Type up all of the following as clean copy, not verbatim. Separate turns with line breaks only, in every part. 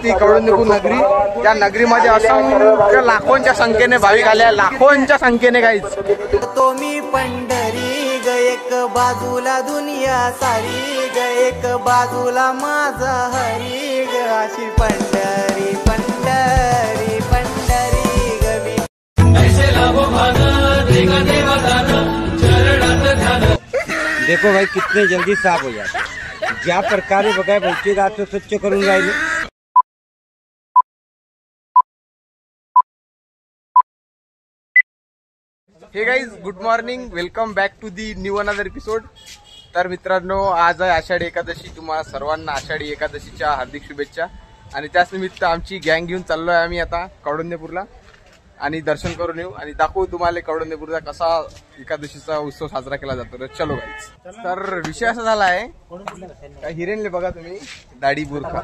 ती कौंडण्यपूर नगरी. त्या नगरीमध्ये असंख्य लाखोंच्या संख्येने भाविक आले, लाखोंच्या संख्येने काहीच.
तो मी पंढरी ग एक बाजूला दुनिया सारी ग एक बाजूला माझा हरी ग अशी पंढरी पंढरी पंढरी गवी.
देखो भाई कितने जल्दी साफ हो जाता. ज्या प्रकारे बघाय बोलते तो स्वच्छ करून राहिले.
Hey guys, good morning, welcome back to the new another episode. तर मित्रांनो, आज आहे आषाढी एकादशी. तुम्हाला सर्वांना आषाढी एकादशीच्या हार्दिक शुभेच्छा. आणि त्याच निमित्त आमची गँग घेऊन चाललोय आम्ही आता कौंडण्यपूरला आणि दर्शन करून येऊ आणि दाखवू तुम्हाला कौंडण्यपूरचा कसा एकादशीचा उत्सव साजरा केला जातो. तर चलो गाईज. तर विषय असा झाला आहे, हिरेनले बघा तुम्ही, दाढी बुरखा.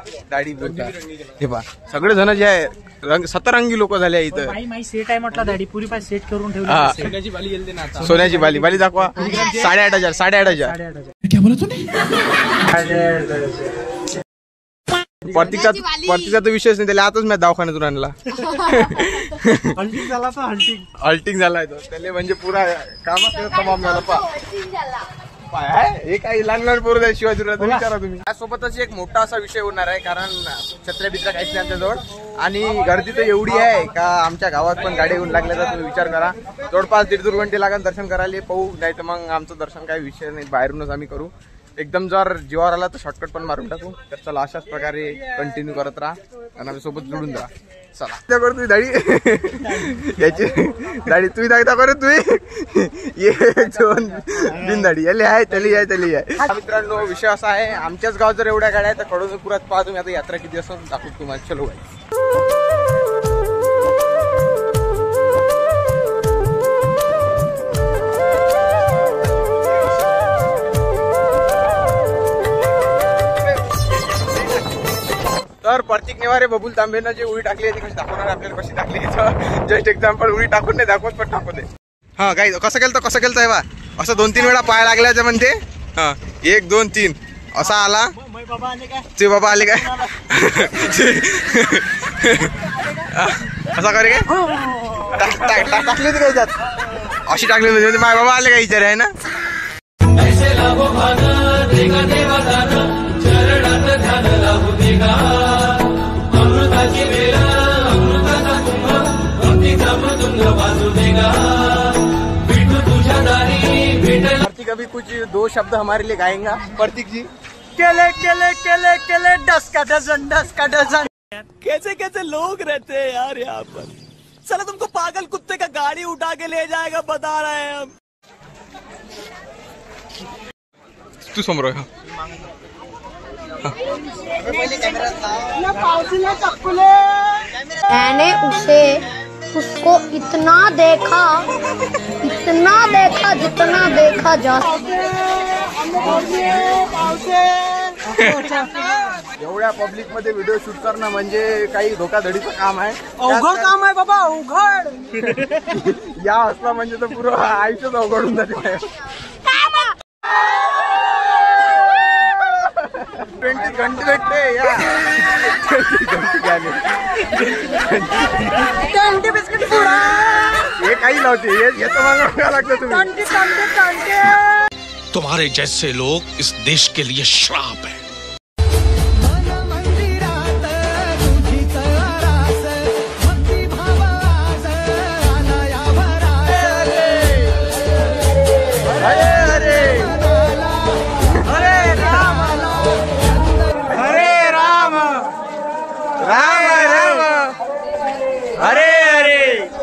हे पहा, सगळे जण जे आहे रंग सतरंगी लोक झाले आहे इथं.
सेट आहे म्हटलं, दाढी पुरी पाय सेट करून ठेवली.
सोन्याची बाली गेलते ना आता. सोन्याची बाली दाखवा. 8,500 8,500
क्या बोला तूने?
प्रतीकचा तर विषयच नाही. त्याला आताच मी दवाखान्यातून आणला. हल्टिंग झालाय तो. त्याला म्हणजे पुरा कामच तमाम झाला. हे काही लहान लहान पोरं आहे शिवाजीराव, विचारा तुम्ही. त्यासोबतच एक मोठा असा विषय होणार आहे, कारण छत्र्या बित्र्या काहीच नाही आमच्याजवळ आणि गर्दी तर एवढी आहे का आमच्या गावात पण गाड्या येऊन लागल्या. तर तुम्ही विचार करा, जवळपास 1.5 घंटे लागेल दर्शन करायला. पाहू, नाही तर मग आमचं दर्शन काही विषय नाही, बाहेरूनच आम्ही करू. एकदम जर जीवावर आला तर शॉर्टकट पण मारून टाकू. तर चला, अशाच प्रकारे कंटिन्यू करत राहा आणि आम्ही सोबत जुळून राहा. चला, कर तुम्ही दाढी. याची दाढी तुम्ही दाखता करू. तुम्ही 1 2 3 दाढी याली आहे, त्याली आहे. मित्रांनो, विषय असा आहे, आमच्याच गावात जर एवढ्या गाड्या आहेत तर कौंडण्यपुरात पहा तुम्ही. आता यात्रा किती असं दाखवू तुम्हाला. चलो बाई. तर प्रतीक नेवारे, बबुल तांबेनं जे उडी टाकली आहे ती कशी दाखवणार आपल्याला, कशी टाकली. जस्ट एक्झाम्पल, उडी टाकून नाही दाखवत पण टाकू दे. हा काय कसं केलं बा, असं 2-3 वेळा पाय लागल्याचं म्हणते. हा 1 2 3 असा आला. ते बाबा आले काय असा करे काय टाकली होती काय त्यात, अशी टाकली होती माय बाबा आले काय विचार आहे ना. प्रतीक अभी कुछ 2 शब्द हमारे लिए गाएंगा. प्रतीक जी.
केले डस का डजन.
कैसे लोग रहते हैं यार यहाँ पर. चलो तुमको पागल कुत्ते का गाड़ी उठा के ले जाएगा, बता रहे हैं हम.
तू समोर
मैंने उसको इतना देखा जितना देखा जा.
एवढ्या पब्लिक मध्ये व्हिडिओ शूट करणं म्हणजे काही धोकाधडीचं काम आहे.
अवघड काम आहे बाबा, अवघड.
या असला म्हणजे तर पुरं आयुष्यच अवघडून जाते. 20 घंटे भेटते या.
20 बिस्किट पुडा
हे काही नव्हते, हे तर मागावं लागतं तुम्ही.
तुम्हारे जैसे लोग इस देश के लिए श्राप है.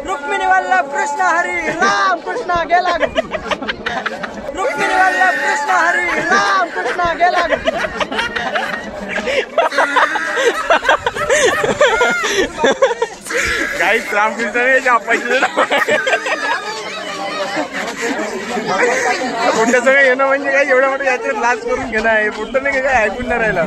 रुक्मिणी वल्लभ कृष्ण हरी राम कृष्ण गेला. रुक्मिणी वल्लभ कृष्ण हरी राम कृष्ण गेला.
काही रामकृष्ण मोठ्या सगळं येणं म्हणजे काय एवढ्या मोठ्या याच्यात लाच करून घेणं आहे. मोठं नाही काय ऐकून नाही राहिलं.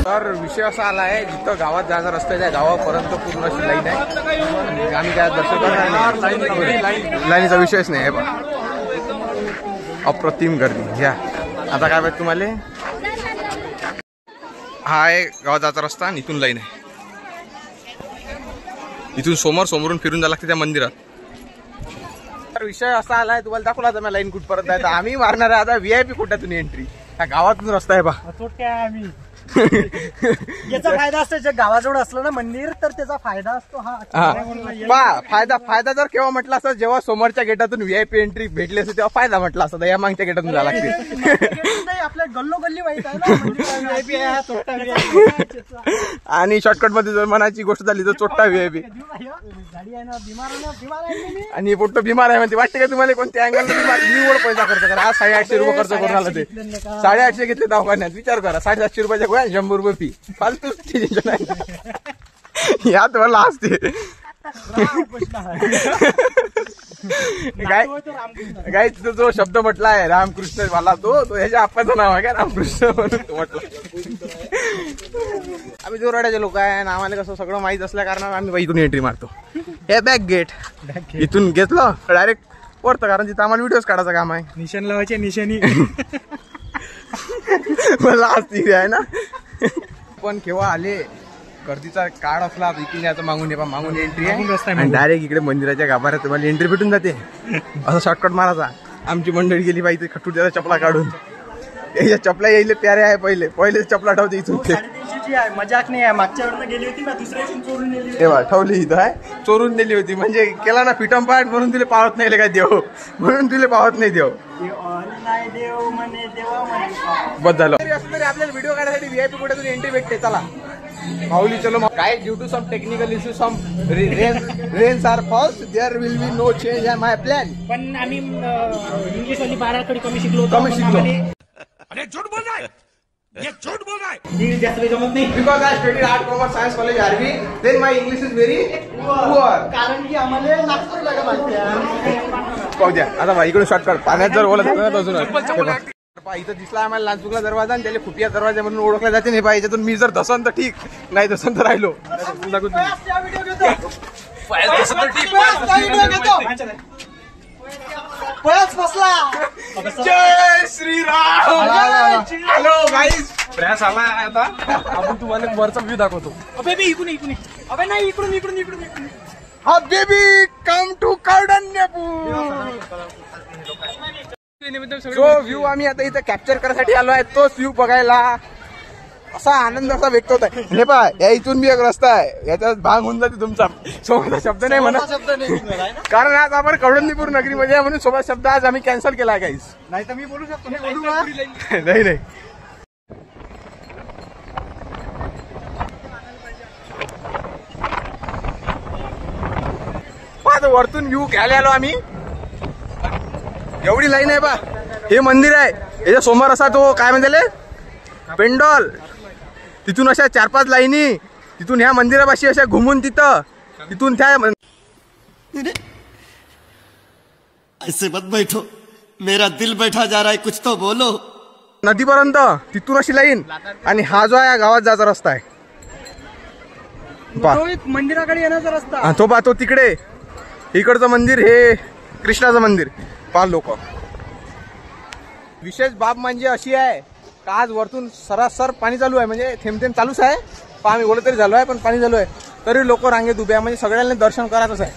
तर विषय असा आला आहे, जिथं गावात जायचा रस्ता आहे त्या गावापर्यंत पूर्ण अशी लाईन आहे. आम्ही काय दर्शन करणार, लाईनीचा विषयच नाही आहे. अप्रतिम गर्दी घ्या. आता काय पाहिजे तुम्हाला? हा आहे गावात जायचा रस्ता आणि इथून लाईन आहे. इथून समोरून फिरून जायला लागते त्या मंदिरात. तर विषय असा आलाय, तुम्हाला दाखवला आता लाईन कुठपर्यंत आहे. तर आम्ही मारणार आहे आता VIP कुठ्यातून एंट्री. ह्या गावातून रस्ता आहे बा.
आम्ही याचा फायदा असतो, जे गावाजवळ असलं ना मंदिर तर त्याचा फायदा असतो.
फायदा जर केव्हा म्हटलं असतं, जेव्हा समोरच्या गेटातून VIP एंट्री भेटली असते तेव्हा फायदा म्हटलं असतं. या मागच्या गेटातून जायला लागते.
आपल्या गल्लोगल्ली माहित आहे ना VIP आहे, चोट्टा VIP.
आणि शॉर्टकट मध्ये जर मनाची गोष्ट झाली तर चोट्टा VIP.
गाडी आहे ना, बिमार आहे.
आणि पोट्ट बिमार आहे म्हणते. वाटते का तुम्हाला कोणत्या अँगल निवड पैसा खर्च करा? आज 850 रुपये खर्च करून आला ते. 850 घेतले दवाखान्यात. विचार करा, 750 रुपयाच्या गोळ्या, 100 रुपये फी. फालतू यात मला असते. काय तिथं जो शब्द म्हटलाय रामकृष्ण वाला, तो ह्याच्या आप्पाचं नाव आहे का रामकृष्ण म्हणून म्हटलं. आम्ही जोराड्याचे लोक आहे आणि आम्हाला कसं सगळं माहित असल्या कारणाने आम्ही इथून एंट्री मारतो. हे बॅक गेट इथून घेतलं डायरेक्ट वरतं, कारण तिथं आम्हाला व्हिडिओज काढायचं काम आहे.
निशाण लावायचे, निशाणी.
मला असती आहे ना. पण केव्हा आले गर्दीचा काळ असला तर इकडे याचं मागून एंट्री आहे आणि डायरेक्ट इकडे मंदिराच्या गाभाऱ्यात तुम्हाला एंट्री भेटून जाते. असं शॉर्टकट मारायचा. आमची मंडळी गेली पाहिजे खट्टू त्याचा चपला काढून. याच्या चपला यायले प्यारे आहे. पहिले चपला ठेवते इथून.
मजाक नाही आहे. मागच्या वेळेला गेली होती ना, दुसऱ्या दिवशी चोरून नेली.
तेव्हा ठेवली इथं आहे, चोरून नेली होती. म्हणजे केला ना फिटम पाठ म्हणून तिला पावत नाही काय देव, म्हणून तिला पावत नाही देव.
देव म्हणे देवा म्हणे.
बस झालं. असं तरी आपल्याला व्हिडिओ काढण्यासाठी VIP कुठे एंट्री भेटते. चला माऊली चलो. काय due to some technical issue, some rains are falls, there will be no change in my plan.
पण आम्ही इंग्लिश वाली 12 कडे कमी शिकलो.
अरे झूठ बोल रहा है, ये झूठ बोल रहा है.
Because I studied Art Commerce Science College RV, then my English is very poor.
कारण की आम्हाला नागपूरला का माहिती आहे.
पाहू द्या आता भाई इकडे शॉर्टकट. पाण्यात जर बोलत ना अजून इथं दिसला आम्हाला लांचुकला दरवाजा आणि त्याला खुपिया दरवाजा म्हणून ओळखला जाते. नाही पाहिजे याच्यातून मी जर धसन तर ठीक, नाही धसन तर राहिलो. जय श्रीराम. हॅलो गाईज, प्रयास आला आता. आपण तुम्हाला वरचा व्ह्यू दाखवतो.
अबे इकडून अबे नाही, इकडून.
हा बेबी कम टू कौंडण्यपूर. जो व्ह्यू आम्ही आता इथं कॅप्चर करण्यासाठी आलो आहे तोच व्ह्यू बघायला असा आनंद असा व्यक्त होत आहे. हे पहा, या इथून बी एक रस्ता आहे, याच्यात भाग होऊन जाते तुमचा. सोबत शब्द नाही म्हणा, कारण आज आपण कौंडण्यपूर नगरीमध्ये म्हणून सोबत शब्द आज आम्ही कॅन्सल केला काहीच.
नाही तर मी बोलू शकतो.
नाही आता वरतून व्ह्यू घ्यायला आलो आम्ही. एवढी लाईन आहे बा. हे मंदिर आहे, याच्या समोर असा तो काय म्हणते पेंडॉल. तिथून अशा 4-5 लाईनी, तिथून ह्या मंदिरापाशी अशा घुमून तिथून त्या
ऐसे मत बैठो, मेरा दिल बैठा जा रहा है, कुछ तो बोलो.
नदीपर्यंत तिथून अशी लाईन. आणि हा जो आहे गावात जायचा रस्ता आहे.
मंदिराकडे येण्याचा रस्ता.
तो पा तो तिकडे इकडचं मंदिर, हे कृष्णाचं मंदिर. पहा लोक. विशेष बाब म्हणजे अशी आहे का आज वरतून सरासर पाणी चालू आहे. म्हणजे थेंब चालूच आहे. पहा आम्ही बोलत तरी झालो आहे, पण पाणी चालू आहे तरी लोक रांगेत उभे आहे. म्हणजे सगळ्यांना दर्शन करायचंच आहे.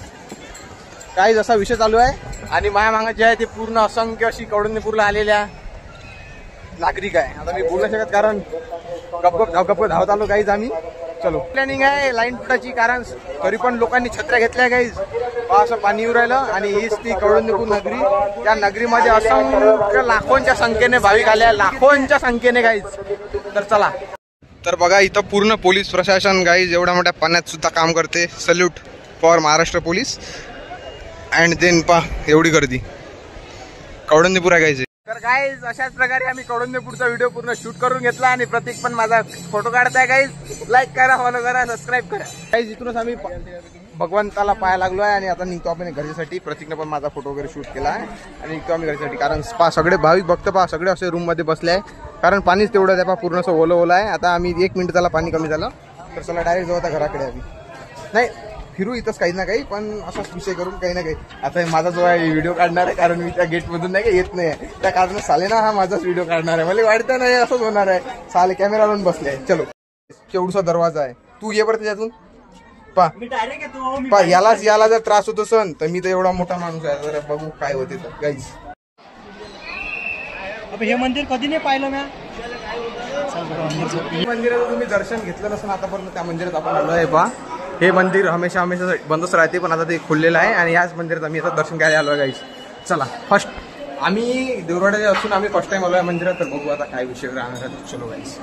काही जसा विषय चालू आहे. आणि माया मागं जे आहे ते पूर्ण असंख्य अशी कौंडण्यपूरला आलेल्या नागरिक आहे. आता मी बोलू शकत कारण गप्प धावत आलो काहीच आम्ही. चलो प्लॅनिंग आहे लाईन फुटाची, कारण तरी पण लोकांनी छत्र्या घेतल्या काहीच. असं पाणी येऊ राहिलं. आणि हीच ती कौंडण्यपूर नगरी. त्या नगरीमध्ये असंख्य लाखोंच्या संख्येने भाविक आल्या, लाखोंच्या संख्येने काहीच. तर चला. तर बघा इथं पूर्ण पोलीस प्रशासन गाईज एवढ्या मोठ्या पाण्यात सुद्धा काम करते. Salute for Maharashtra police. And then पा एवढी गर्दी कौंडण्यपूर आहे गाईज. तर गाईज अशाच प्रकारे आम्ही कौंडण्यपूरचा व्हिडिओ पूर्ण शूट करून घेतला. आणि प्रतीक पण माझा फोटो काढताय गाईज. लाईक करा, फॉलो करा, सबस्क्राईब करा गाईज. इथूनच आम्ही भगवंताला पाया लागलो आहे. आणि आता निघतो आपण घरच्यासाठी. प्रतीकने पण माझा फोटो वगैरे शूट केला आहे. आणि निघतो आम्ही घरच्यासाठी. कारण पा सगळे भाविक भक्त पहा सगळे असे रूम मध्ये बसले आहे. कारण पाणीच तेवढं आहे पहा, पूर्ण असं ओलं आहे. आता आम्ही 1 मिनिट त्याला पाणी कमी झालं तर चला डायरेक्ट जाऊ आता घराकडे. आम्ही नाही फिरू इथंच काही ना काही, पण असाच विषय करून काही ना काही. आता माझा जो आहे व्हिडिओ काढणार आहे, कारण मी त्या गेटमधून नाही का येत नाही आहे, त्या कारण साले ना हा माझाच व्हिडिओ काढणार आहे. मला वाटतं नाही असंच होणार आहे. साले कॅमेरा लावून बसले आहे. चलो, केवढसा दरवाजा आहे, तू ये बरं त्याच्यातून. पा याला जर त्रास होत असन तर मी तर एवढा मोठा माणूस आहे, जरा बघू काय होते तर गाईज.
हे मंदिर कधी नाही पाहिलं ना.
मंदिराचं तुम्ही दर्शन घेतलं नसेल आतापर्यंत, त्या मंदिरात आपण आलो आहे. पहा, हे मंदिर हमेशा बंदच राहते, पण आता ते खुललेलं आहे आणि याच मंदिरात आम्ही आता दर्शन घ्यायला आलो आहे गाईज. चला, फर्स्ट आम्ही देवराड्याचे असून आम्ही फर्स्ट टाइम आलो आहे मंदिरात, तर बघू आता काय विषय राहणार आहे. चलो गाईज.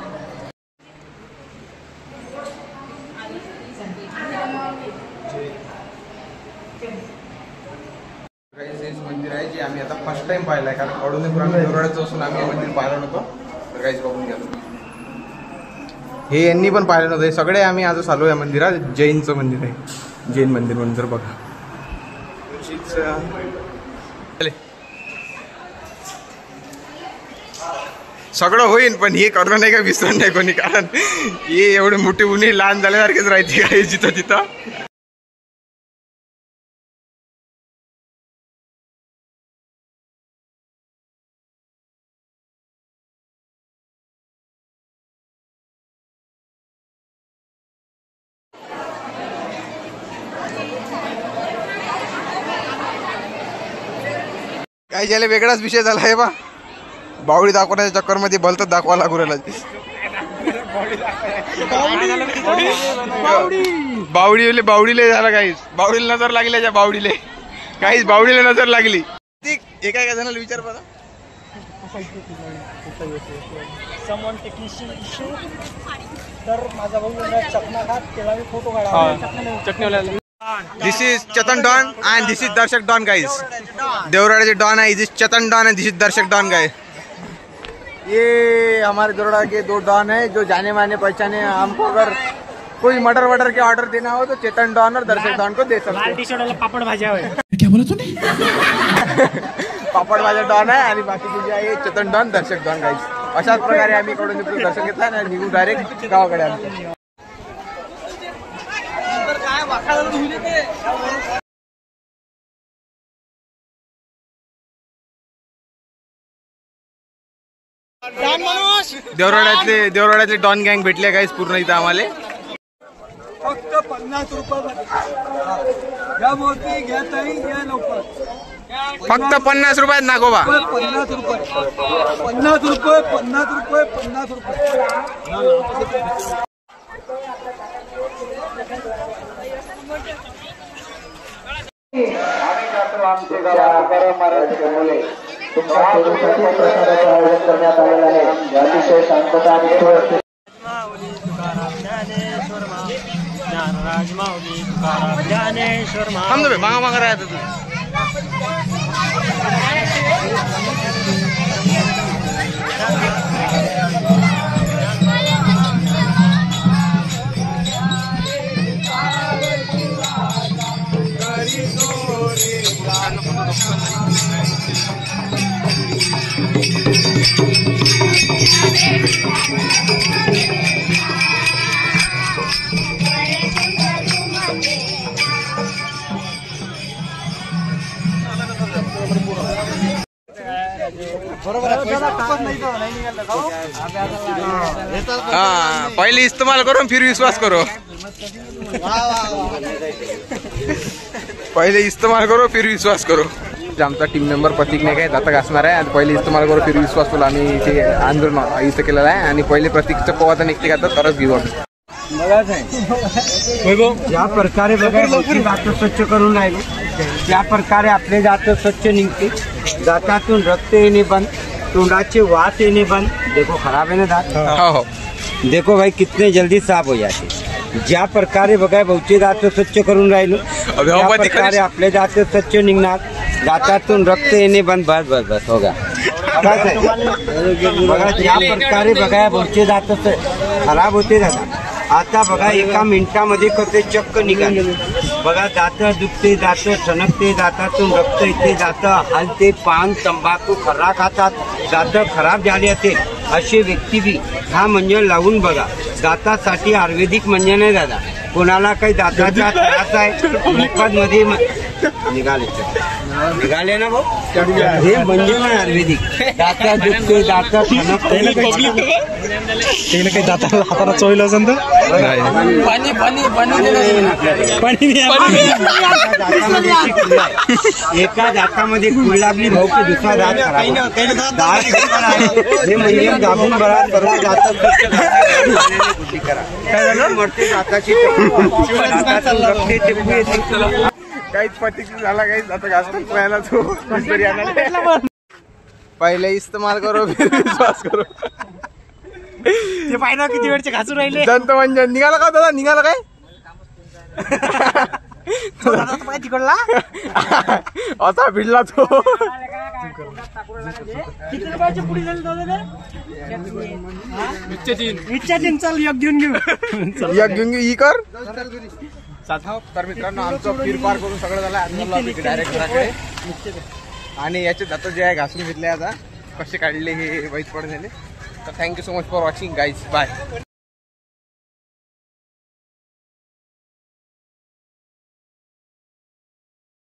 मंदिर आहे जे आम्ही आता फर्स्ट टाइम पाहिलं आहे, कारण अडून आम्ही देवराड्याचं असून आम्ही हे मंदिर पाहिलं नव्हतं. तर काहीच बघून घ्या. हे यांनी पण पाहिलं नव्हतं. हे सगळे आम्ही आजच आलो या मंदिरात. जैनचं मंदिर आहे, जैन मंदिर मंदिर बघा. सगळं होईल, पण हे करणं नाही का विसरणार नाही कोणी, कारण हे एवढे मोठे उन्हे लहान झाल्यासारखेच राहते काय जिथं तिथं. काही ज्याला वेगळाच विषय झाला आहे बा. बावडी दाखवण्याच्या चक्करमध्ये भलतच दाखवा लागू राहिला. बावडीले झाला काहीच. बावडीला नजर लागली त्या बावडीले, काहीच बावडीला नजर लागली. एका एका जणाला विचार बघा.
समवन टेक्निशियन इश्यू तर माझा भाऊ चकना खात त्याला फोटो काढा.
This is Chetan don and this is Darshak don guys. Devrade don है, this Chetan don and this is Darshak don guys. ये हमारे देवराड़ा के दो डॉन है जो जाने माने पहचाने. हमको अगर कोई मटर वटर के ऑर्डर देना हो तो चेतन डॉन और दर्शक डॉन को दे सकते हैं.
टी शर्ट वाला पापड़ भाज्या होय.
क्या बोला तूने?
पापड भाज्या डॉन आहे आणि बाकीचे जे आहे चेतन डॉन दर्शक डॉन गाइस. अशाच प्रकारे आम्ही कडून दर्शन घेतला आणि निघून डायरेक्ट गावाकडे आलो. देवराड्यातले डॉन गँग भेटले गाईस पूर्ण इथं आम्हाला.
फक्त 50 रुपये घ्या मोठी घ्या ताई घ्या लवकर.
फक्त 50 रुपयात नागोबा.
50 रुपये 50 रुपये 50 रुपये 50 रुपये.
आम्ही जातो आमचे गावात मराठी मुले तुमच्या सोयीसाठी प्रसादाचे आयोजन करण्यात आलेलं आहे. अतिशय शांतता आणि व्यवस्थित.
मागा मागा राहत तू. हाँ, पहले इस्तेमाल करो फिर विश्वास करो. पहिले इस्तेमाल करो फिर विश्वास करो. आमचा टीम मेंबर प्रतीक नाही काय दाता घासणार आहे आणि पहिले इस्तेमाल करो फिर विश्वास तुला आम्ही इथे आंदोलन इथं केलेलं आहे आणि पहिले प्रतीकचं पोवाता निघते का तरच घेऊ आम्ही.
ज्या प्रकारे बघा दात स्वच्छ करून राहिलो त्या प्रकारे आपले दात स्वच्छ निघते. दातातून रक्त येणे बंद, तोंडाचे वास येणे बंद. देखो खराब है ना दांत.
हो.
देखो भाई कितने जल्दी साफ हो जाते. ज्या प्रकारे बघा भाऊचे दात स्वच्छ करून राहिलो त्या प्रकारे आपले दात स्वच्छ निघणार. दातातून रक्त येणे बंद. बस बस बस होगा. बघा ज्या प्रकारे बघा भाऊचे दात खराब होते दादा. आता बघा एका मिनिटामध्ये कसे चक्क निघाले. बघा दात दुखते, दात ठणकते, दातातून रक्त येते, दात हलते, पान तंबाखू खर्रा खातात, दात खराब झाले असेल असे व्यक्ती बी हा मंजन लावून बघा. दातासाठी आयुर्वेदिक मंजन आहे दादा. कोणाला काही दाताचा त्रास आहे मुखात मध्ये निघाले ना भाऊ हे म्हणजे ना आयुर्वेदिक दाता दुखते दाता ठणकते
काही दाताला हाताला चोईल असेल तर
एका दातामध्ये कुळ लागली भाऊ की दुसरा दात दात हे म्हणजे दाबून बरात बरोबर दातात मरते दाताची
काहीच पतिक झाला काहीच आता घासतो पहिला तो पहिले इस्तेमाल करो फिर विश्वास करो.
ते पाहिजे किती वेळचे घासून राहिले
दंत म्हणजे निघाला का दादा निघाला काय
तिकडला
असा भिडला तो
किती रुपयाची पुढे झाली दादा इच्छा तीन चल एक घेऊन घेऊ
या घेऊन घेऊ ही कर. तर मित्रांनो आमचं फिरफार करून सगळं झालं डायरेक्ट घराकडे आणि याचे दात जे आहे घासून घेतले आता कसे काढले हे माहीत पडून झाले. तर thank you so much for watching guys bye.